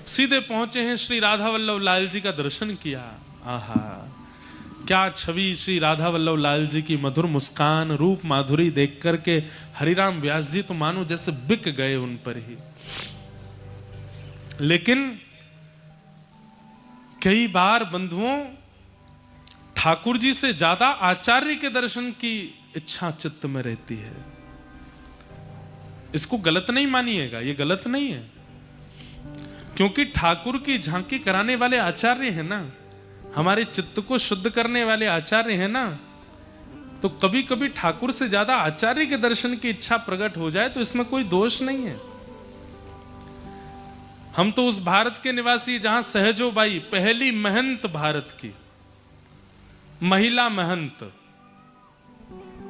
सीधे पहुंचे हैं, श्री राधा वल्लभ लाल जी का दर्शन किया। आहा, क्या छवि! श्री राधा वल्लभ लाल जी की मधुर मुस्कान, रूप माधुरी देख करके हरिराम व्यास जी तो मानो जैसे बिक गए उन पर ही। लेकिन कई बार बंधुओं, ठाकुर जी से ज्यादा आचार्य के दर्शन की इच्छा चित्त में रहती है। इसको गलत नहीं मानिएगा, ये गलत नहीं है, क्योंकि ठाकुर की झांकी कराने वाले आचार्य हैं ना, हमारे चित्त को शुद्ध करने वाले आचार्य हैं ना। तो कभी कभी ठाकुर से ज्यादा आचार्य के दर्शन की इच्छा प्रकट हो जाए तो इसमें कोई दोष नहीं है। हम तो उस भारत के निवासी जहां सहजोबाई, पहली महंत भारत की महिला महंत,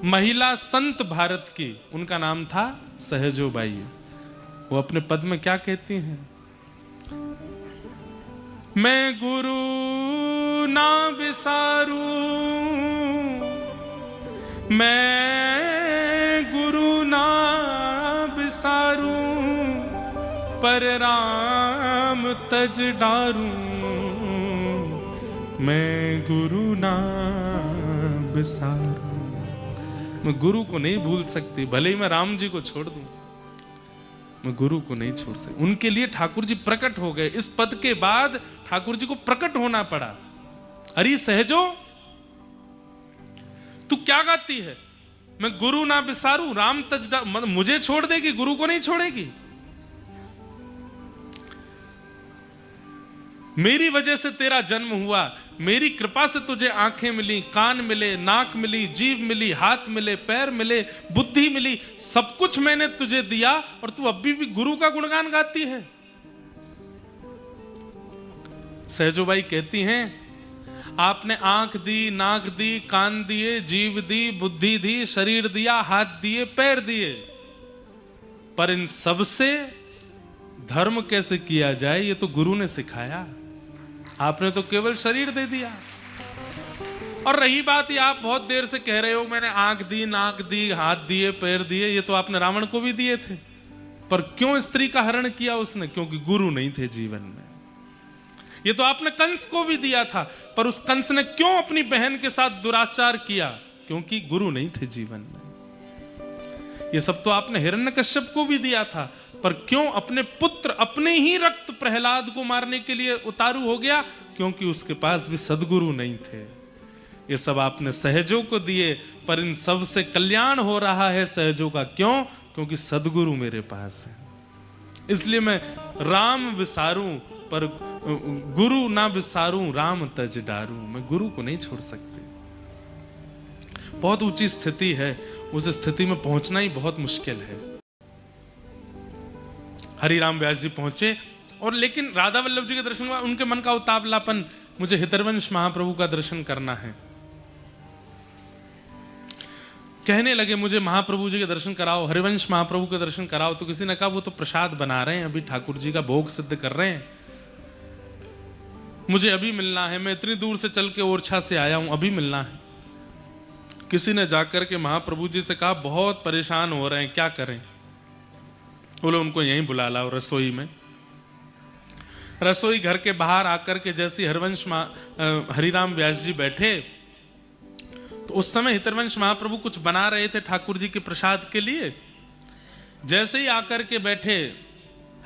महिला संत भारत की, उनका नाम था सहजोबाई। वो अपने पद में क्या कहती हैं? मैं गुरु ना बिसारूं, मैं गुरु ना बिसारूं, पर राम तज डारूं, मैं गुरु ना बिसारूं। मैं गुरु को नहीं भूल सकती, भले ही मैं राम जी को छोड़ दूं, मैं गुरु को नहीं छोड़ सकती। उनके लिए ठाकुर जी प्रकट हो गए। इस पद के बाद ठाकुर जी को प्रकट होना पड़ा। अरे सहजो, तू क्या गाती है? मैं गुरु ना बिसारूं, राम तजदा, मतलब मुझे छोड़ देगी, गुरु को नहीं छोड़ेगी। मेरी वजह से तेरा जन्म हुआ, मेरी कृपा से तुझे आंखें मिली, कान मिले, नाक मिली, जीभ मिली, हाथ मिले, पैर मिले, बुद्धि मिली, सब कुछ मैंने तुझे दिया और तू अभी भी गुरु का गुणगान गाती है। सहजोबाई कहती हैं, आपने आंख दी, नाक दी, कान दिए, जीव दी, बुद्धि दी, शरीर दिया, हाथ दिए, पैर दिए, पर इन सब से धर्म कैसे किया जाए ये तो गुरु ने सिखाया। आपने तो केवल शरीर दे दिया। और रही बात, ये आप बहुत देर से कह रहे हो मैंने आंख दी, नाक दी, हाथ दिए, पैर दिए, ये तो आपने रावण को भी दिए थे, पर क्यों स्त्री का हरण किया उसने? क्योंकि गुरु नहीं थे जीवन में। ये तो आपने कंस को भी दिया था, पर उस कंस ने क्यों अपनी बहन के साथ दुराचार किया? क्योंकि गुरु नहीं थे जीवन में। ये सब तो आपने हिरण्यकश्यप को भी दिया था, पर क्यों अपने पुत्र, अपने ही रक्त प्रहलाद को मारने के लिए उतारू हो गया? क्योंकि उसके पास भी सदगुरु नहीं थे। ये सब आपने सहजों को दिए, पर इन सब से कल्याण हो रहा है सहजों का। क्यों? क्योंकि सदगुरु मेरे पास है। इसलिए मैं राम विसारूं, पर गुरु ना विसारूं, राम तज डारूं। मैं गुरु को नहीं छोड़ सकती। बहुत ऊंची स्थिति है, उस स्थिति में पहुंचना ही बहुत मुश्किल है। हरिराम व्यास जी पहुंचे, और लेकिन राधा वल्लभ जी के दर्शन हुआ, उनके मन का उतावलापन, मुझे हितरवंश महाप्रभु का दर्शन करना है। कहने लगे मुझे महाप्रभु जी के दर्शन कराओ, हरिवंश महाप्रभु के दर्शन कराओ। तो किसी ने कहा वो तो प्रसाद बना रहे हैं, अभी ठाकुर जी का भोग सिद्ध कर रहे हैं, मुझे अभी मिलना है, मैं इतनी दूर से चल के ओरछा से आया हूं, अभी मिलना है। किसी ने जाकर के महाप्रभु जी से कहा बहुत परेशान हो रहे हैं, क्या करें? बोले उनको यहीं बुला लाओ रसोई में। रसोई घर के बाहर आकर के जैसे हरिराम व्यास जी बैठे, तो उस समय हितरवंश महाप्रभु कुछ बना रहे थे ठाकुर जी के प्रसाद के लिए। जैसे ही आकर के बैठे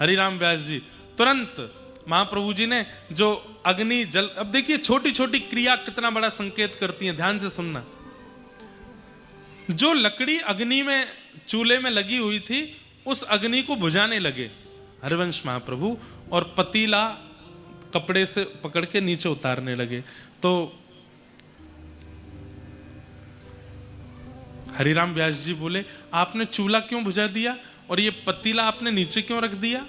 हरिराम व्यास जी, तुरंत महाप्रभु जी ने जो अग्नि जल, अब देखिए छोटी छोटी क्रिया कितना बड़ा संकेत करती है, ध्यान से सुनना। जो लकड़ी अग्नि में, चूल्हे में लगी हुई थी, उस अग्नि को बुझाने लगे हरिवंश महाप्रभु, और पतीला कपड़े से पकड़ के नीचे उतारने लगे। तो हरिराम व्यास जी बोले आपने चूल्हा क्यों बुझा दिया और ये पतीला आपने नीचे क्यों रख दिया?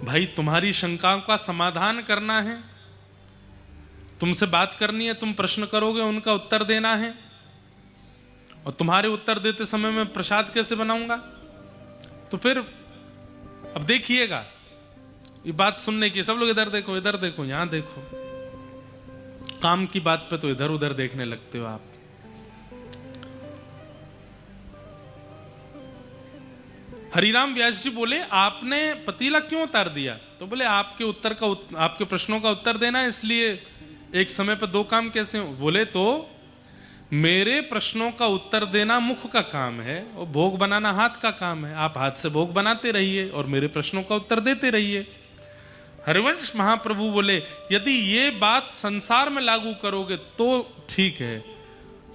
भाई तुम्हारी शंकाओं का समाधान करना है, तुमसे बात करनी है, तुम प्रश्न करोगे, उनका उत्तर देना है, और तुम्हारे उत्तर देते समय मैं प्रसाद कैसे बनाऊंगा? तो फिर अब देखिएगा, ये बात सुनने की, सब लोग इधर देखो, इधर देखो, यहां देखो, काम की बात पे तो इधर उधर देखने लगते हो आप। हरिराम व्यास जी बोले, आपने पतीला क्यों उतार दिया? तो बोले, आपके प्रश्नों का उत्तर देना है, इसलिए एक समय पर दो काम कैसे हो? बोले, तो मेरे प्रश्नों का उत्तर देना मुख का काम है और भोग बनाना हाथ का काम है। आप हाथ से भोग बनाते रहिए और मेरे प्रश्नों का उत्तर देते रहिए। हरिवंश महाप्रभु बोले, यदि ये बात संसार में लागू करोगे तो ठीक है,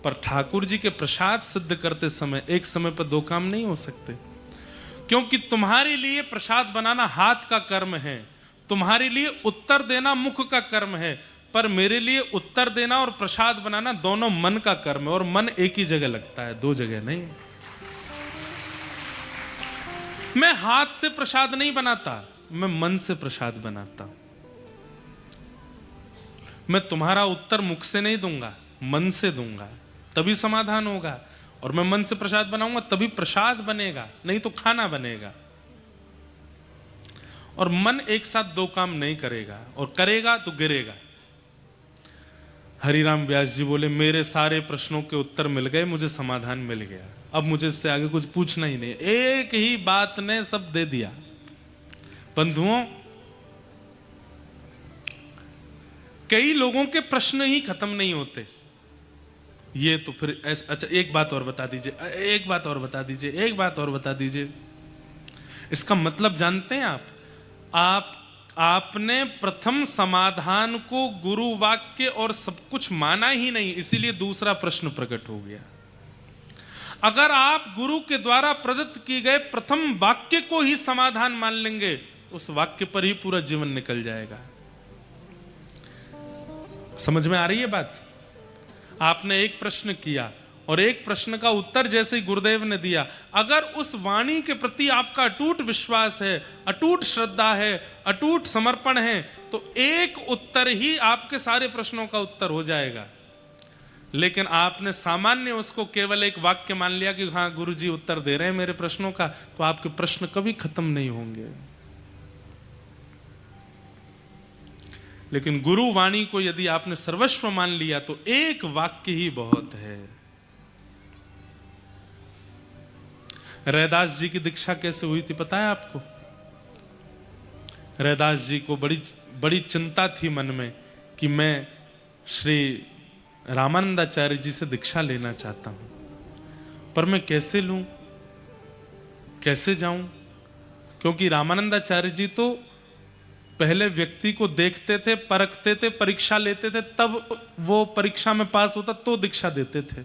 पर ठाकुर जी के प्रसाद सिद्ध करते समय एक समय पर दो काम नहीं हो सकते, क्योंकि तुम्हारे लिए प्रसाद बनाना हाथ का कर्म है, तुम्हारे लिए उत्तर देना मुख का कर्म है, पर मेरे लिए उत्तर देना और प्रसाद बनाना दोनों मन का कर्म है, और मन एक ही जगह लगता है, दो जगह नहीं। मैं हाथ से प्रसाद नहीं बनाता, मैं मन से प्रसाद बनाता। मैं तुम्हारा उत्तर मुख से नहीं दूंगा, मन से दूंगा, तभी समाधान होगा। और मैं मन से प्रसाद बनाऊंगा तभी प्रसाद बनेगा, नहीं तो खाना बनेगा। और मन एक साथ दो काम नहीं करेगा, और करेगा तो गिरेगा। हरिराम व्यास जी बोले, मेरे सारे प्रश्नों के उत्तर मिल गए, मुझे समाधान मिल गया, अब मुझे इससे आगे कुछ पूछना ही नहीं। एक ही बात ने सब दे दिया। बंधुओं, कई लोगों के प्रश्न ही खत्म नहीं होते। ये तो फिर अच्छा, एक बात और बता दीजिए, एक बात और बता दीजिए, एक बात और बता दीजिए। इसका मतलब जानते हैं आपने प्रथम समाधान को गुरु वाक्य और सब कुछ माना ही नहीं, इसीलिए दूसरा प्रश्न प्रकट हो गया। अगर आप गुरु के द्वारा प्रदत्त किए गए प्रथम वाक्य को ही समाधान मान लेंगे, उस वाक्य पर ही पूरा जीवन निकल जाएगा। समझ में आ रही है बात? आपने एक प्रश्न किया और एक प्रश्न का उत्तर जैसे ही गुरुदेव ने दिया, अगर उस वाणी के प्रति आपका अटूट विश्वास है, अटूट श्रद्धा है, अटूट समर्पण है, तो एक उत्तर ही आपके सारे प्रश्नों का उत्तर हो जाएगा। लेकिन आपने सामान्य उसको केवल एक वाक्य मान लिया कि हाँ गुरुजी उत्तर दे रहे हैं मेरे प्रश्नों का, तो आपके प्रश्न कभी खत्म नहीं होंगे। लेकिन गुरु वाणी को यदि आपने सर्वस्व मान लिया तो एक वाक्य ही बहुत है। रैदास जी की दीक्षा कैसे हुई थी पता है आपको? रैदास जी को बड़ी चिंता थी मन में कि मैं श्री रामानंदाचार्य जी से दीक्षा लेना चाहता हूं, पर मैं कैसे लूं, कैसे जाऊं? क्योंकि रामानंदाचार्य जी तो पहले व्यक्ति को देखते थे, परखते थे, परीक्षा लेते थे, तब वो परीक्षा में पास होता तो दीक्षा देते थे।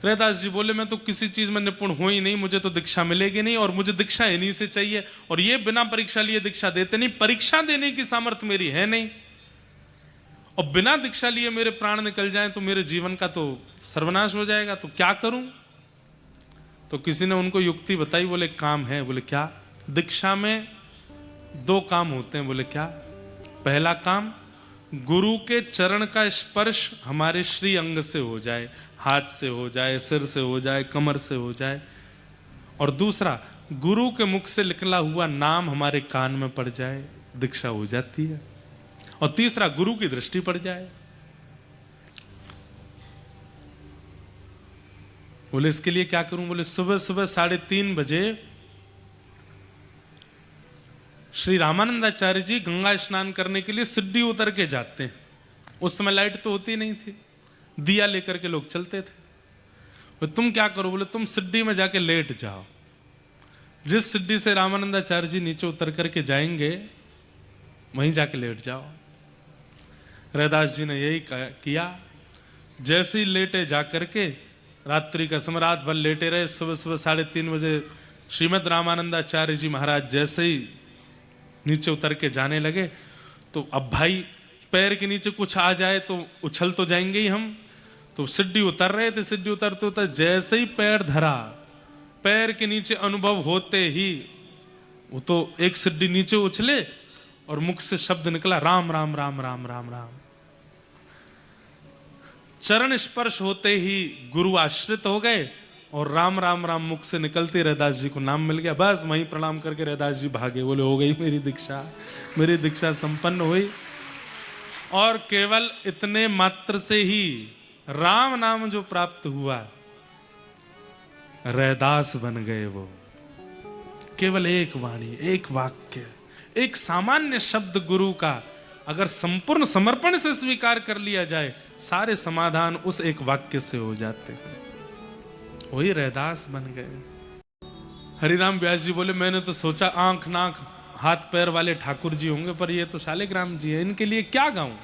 रैदास जी बोले, मैं तो किसी चीज में निपुण हो ही नहीं, मुझे तो दीक्षा मिलेगी नहीं, और मुझे दीक्षा इन्हीं से चाहिए, और ये बिना परीक्षा लिए दीक्षा देते नहीं, परीक्षा देने की सामर्थ्य मेरी है नहीं, और बिना दीक्षा लिए मेरे प्राण निकल जाएं तो मेरे जीवन का तो सर्वनाश हो जाएगा, तो क्या करूं? तो किसी ने उनको युक्ति बताई, बोले काम है। बोले क्या? दीक्षा में दो काम होते हैं। बोले क्या? पहला काम, गुरु के चरण का स्पर्श हमारे श्री अंग से हो जाए, हाथ से हो जाए, सिर से हो जाए, कमर से हो जाए, और दूसरा गुरु के मुख से निकला हुआ नाम हमारे कान में पड़ जाए, दीक्षा हो जाती है, और तीसरा गुरु की दृष्टि पड़ जाए। बोले इसके लिए क्या करूं? बोले सुबह सुबह 3:30 बजे श्री रामानंदाचार्य जी गंगा स्नान करने के लिए सिड्डी उतर के जाते हैं। उस समय लाइट तो होती नहीं थी, दिया लेकर के लोग चलते थे। बोले तुम क्या करो? बोले तुम सिड्डी में जाके लेट जाओ, जिस सिड्डी से रामानंदाचार्य जी नीचे उतर करके जाएंगे वहीं जाके लेट जाओ। रैदास जी ने यही किया। जैसे ही लेटे जाकर के, रात्रि का समय, रात भर लेटे रहे। सुबह सुबह 3:30 बजे श्रीमद रामानंदाचार्य जी महाराज जैसे ही नीचे उतर के जाने लगे, तो अब भाई पैर के नीचे कुछ आ जाए तो उछल तो जाएंगे ही हम। तो सिड्डी उतर रहे थे, सिड्डी उतरते उतर जैसे ही पैर धरा, पैर के नीचे अनुभव होते ही वो तो एक सिड्डी नीचे उछले और मुख से शब्द निकला, राम राम राम राम राम राम। चरण स्पर्श होते ही गुरु आश्रित हो गए और राम राम राम मुख से निकलते रैदास जी को नाम मिल गया। बस वहीं प्रणाम करके रैदास जी भागे, बोले हो गई मेरी दीक्षा संपन्न हुई। और केवल इतने मात्र से ही राम नाम जो प्राप्त हुआ, रैदास बन गए वो। केवल एक वाणी, एक वाक्य, एक सामान्य शब्द गुरु का अगर संपूर्ण समर्पण से स्वीकार कर लिया जाए, सारे समाधान उस एक वाक्य से हो जाते हैं। वही रैदास बन गए। हरिराम व्यास जी बोले, मैंने तो सोचा आंख नाक हाथ पैर वाले ठाकुर जी होंगे, पर ये तो शालिग्राम जी है, इनके लिए क्या गाऊं?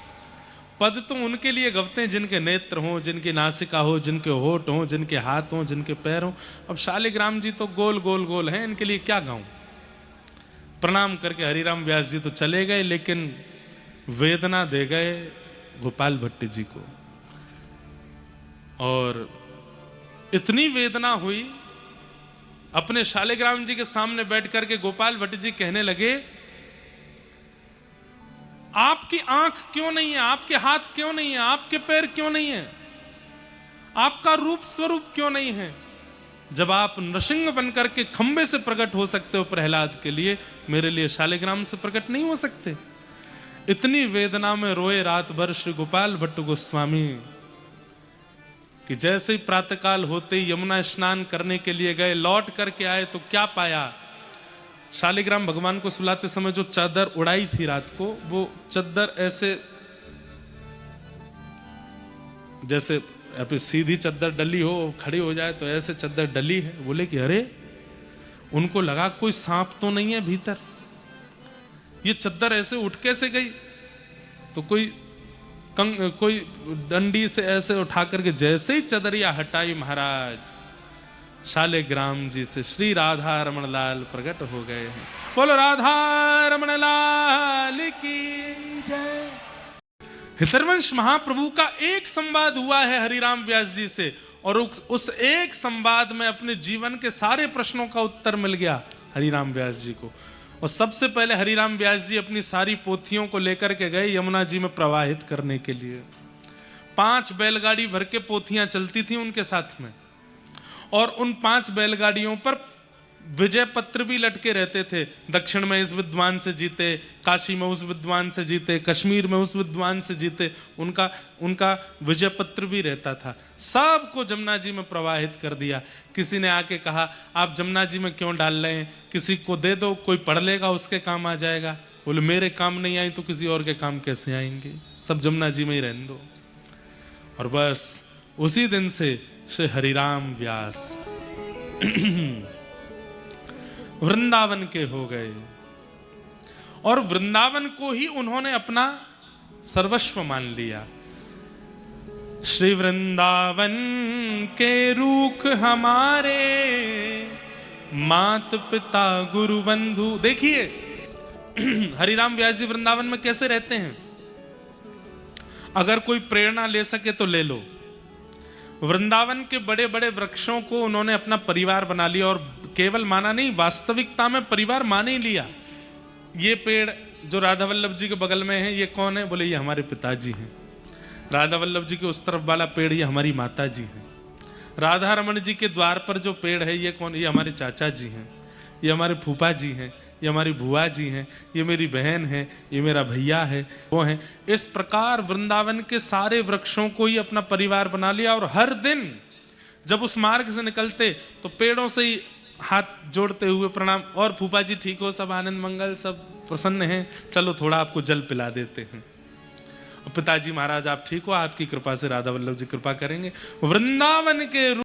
पद तो उनके लिए गवते हैं जिनके नेत्र हों, जिनकी नासिका हो, जिनके होठ हों, जिनके हाथ हों, जिनके पैर हों। अब शालिग्राम जी तो गोल गोल गोल हैं, इनके लिए क्या गाऊं? प्रणाम करके हरिराम व्यास जी तो चले गए, लेकिन वेदना दे गए गोपाल भट्ट जी को। और इतनी वेदना हुई, अपने शालिग्राम जी के सामने बैठ करके गोपाल भट्ट जी कहने लगे, आपकी आंख क्यों नहीं है, आपके हाथ क्यों नहीं है, आपके पैर क्यों नहीं है, आपका रूप स्वरूप क्यों नहीं है? जब आप नृसिंह बनकर के खंबे से प्रकट हो सकते हो प्रहलाद के लिए, मेरे लिए शालिग्राम से प्रकट नहीं हो सकते? इतनी वेदना में रोए रात भर श्री गोपाल भट्ट गोस्वामी कि जैसे ही प्रातःकाल होते ही यमुना स्नान करने के लिए गए, लौट करके आए तो क्या पाया? शालिग्राम भगवान को सुलाते समय जो चादर उड़ाई थी रात को, वो चादर ऐसे, जैसे अभी सीधी चादर डली हो, खड़ी हो जाए तो ऐसे चादर डली है। बोले कि अरे, उनको लगा कोई सांप तो नहीं है भीतर, ये चादर ऐसे उठ कैसे गई? तो कोई डंडी से ऐसे उठा करके जैसे ही चदरिया हटाई महाराज, शालिग्राम जी से श्री राधा रमण लाल प्रकट हो गए हैं। बोलो राधा रमण लाल की जय। हितरवंश महाप्रभु का एक संवाद हुआ है हरिराम व्यास जी से, और उस एक संवाद में अपने जीवन के सारे प्रश्नों का उत्तर मिल गया हरिराम व्यास जी को। और सबसे पहले हरिराम व्यास जी अपनी सारी पोथियों को लेकर के गए यमुना जी में प्रवाहित करने के लिए। 5 बैलगाड़ी भर के पोथियां चलती थी उनके साथ में, और उन 5 बैलगाड़ियों पर विजय पत्र भी लटके रहते थे। दक्षिण में इस विद्वान से जीते, काशी में उस विद्वान से जीते, कश्मीर में उस विद्वान से जीते, उनका विजय पत्र भी रहता था। सबको जमुना जी में प्रवाहित कर दिया। किसी ने आके कहा, आप जमुना जी में क्यों डाल रहे हैं, किसी को दे दो, कोई पढ़ लेगा, उसके काम आ जाएगा। बोले मेरे काम नहीं आई तो किसी और के काम कैसे आएंगे, सब जमुना जी में ही रहने दो। और बस उसी दिन से श्री हरिराम व्यास वृंदावन के हो गए, और वृंदावन को ही उन्होंने अपना सर्वस्व मान लिया। श्री वृंदावन के रूख हमारे, मात पिता गुरु बंधु। देखिए हरिराम व्यास जी वृंदावन में कैसे रहते हैं। अगर कोई प्रेरणा ले सके तो ले लो। वृंदावन के बड़े बड़े वृक्षों को उन्होंने अपना परिवार बना लिया, और केवल माना नहीं, वास्तविकता में परिवार मान ही लिया। ये पेड़ जो राधा वल्लभ जी के बगल में है, ये कौन है? बोले ये हमारे पिताजी हैं। राधा वल्लभ जी के उस तरफ वाला पेड़ ये हमारी माता जी हैं। राधा रमन जी के द्वार पर जो पेड़ है ये कौन? ये हमारे चाचा जी हैं, ये हमारे फूफा जी हैं, ये हमारी बुआ जी हैं, ये मेरी बहन है, ये मेरा भैया है, वो हैं। इस प्रकार वृंदावन के सारे वृक्षों को ही अपना परिवार बना लिया। और हर दिन जब उस मार्ग से निकलते तो पेड़ों से ही हाथ जोड़ते हुए प्रणाम, और फूफा जी ठीक हो, सब आनंद मंगल, सब प्रसन्न हैं, चलो थोड़ा आपको जल पिला देते हैं। और पिताजी महाराज आप ठीक हो, आपकी कृपा से राधा वल्लभ जी कृपा करेंगे। वृंदावन के